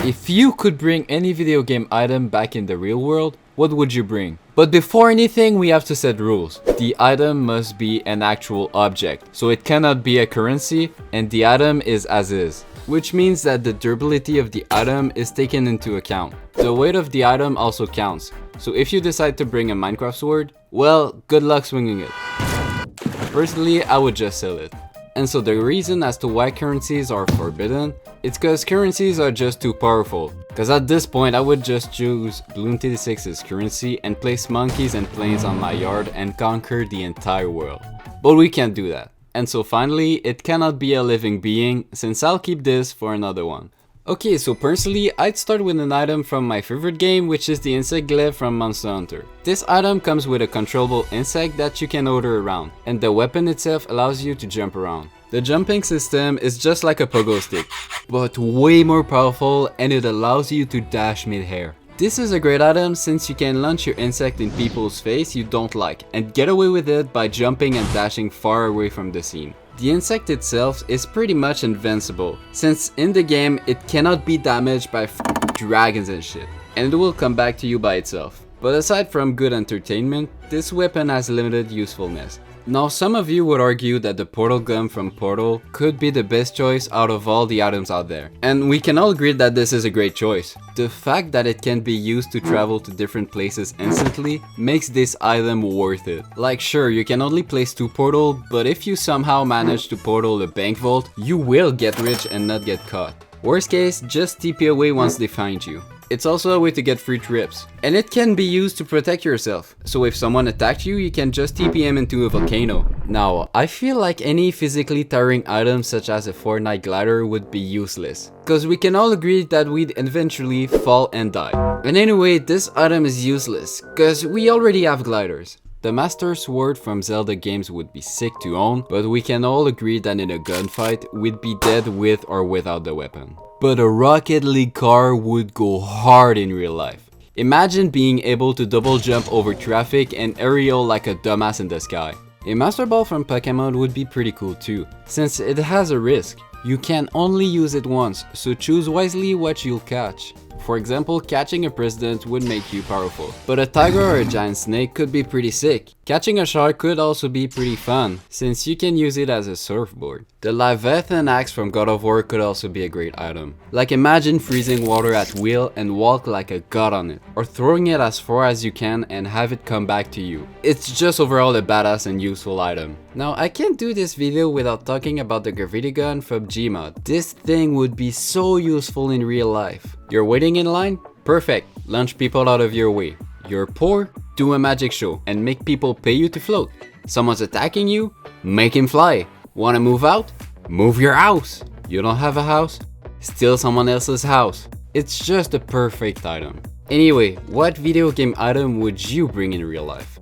If you could bring any video game item back in the real world, what would you bring? But before anything, we have to set rules. The item must be an actual object, so it cannot be a currency, and the item is as is. Which means that the durability of the item is taken into account. The weight of the item also counts, so if you decide to bring a Minecraft sword, well, good luck swinging it. Personally, I would just sell it. And so the reason as to why currencies are forbidden, it's cause currencies are just too powerful. Cause at this point I would just choose Bloom 36's currency and place monkeys and planes on my yard and conquer the entire world. But we can't do that. And so finally, it cannot be a living being, since I'll keep this for another one. Okay, so personally, I'd start with an item from my favorite game, which is the insect Glaive from Monster Hunter. This item comes with a controllable insect that you can order around, and the weapon itself allows you to jump around. The jumping system is just like a pogo stick, but way more powerful, and it allows you to dash mid-air. This is a great item since you can launch your insect in people's face you don't like, and get away with it by jumping and dashing far away from the scene. The insect itself is pretty much invincible, since in the game it cannot be damaged by dragons and shit, and it will come back to you by itself. But aside from good entertainment, this weapon has limited usefulness. Now some of you would argue that the portal gun from Portal could be the best choice out of all the items out there, and we can all agree that this is a great choice. The fact that it can be used to travel to different places instantly makes this item worth it. Like sure, you can only place 2 portal, but if you somehow manage to portal a bank vault, you will get rich and not get caught. Worst case, just TP away once they find you. It's also a way to get free trips, and it can be used to protect yourself, so if someone attacked you, you can just TP him into a volcano. Now, I feel like any physically tiring item such as a Fortnite glider would be useless, cause we can all agree that we'd eventually fall and die. And anyway, this item is useless, cause we already have gliders. The Master Sword from Zelda games would be sick to own, but we can all agree that in a gunfight, we'd be dead with or without the weapon. But a Rocket League car would go hard in real life. Imagine being able to double jump over traffic and aerial like a dumbass in the sky. A Master Ball from Pokemon would be pretty cool too, since it has a risk. You can only use it once, so choose wisely what you'll catch. For example, catching a president would make you powerful, but a tiger or a giant snake could be pretty sick. Catching a shark could also be pretty fun, since you can use it as a surfboard. The Leviathan Axe from God of War could also be a great item. Like imagine freezing water at will and walk like a god on it, or throwing it as far as you can and have it come back to you. It's just overall a badass and useful item. Now I can't do this video without talking about the graffiti gun from Gmod. This thing would be so useful in real life. You're waiting in line? Perfect, launch people out of your way. You're poor? Do a magic show and make people pay you to float. Someone's attacking you? Make him fly. Wanna move out? Move your house. You don't have a house? Steal someone else's house. It's just a perfect item. Anyway, what video game item would you bring in real life?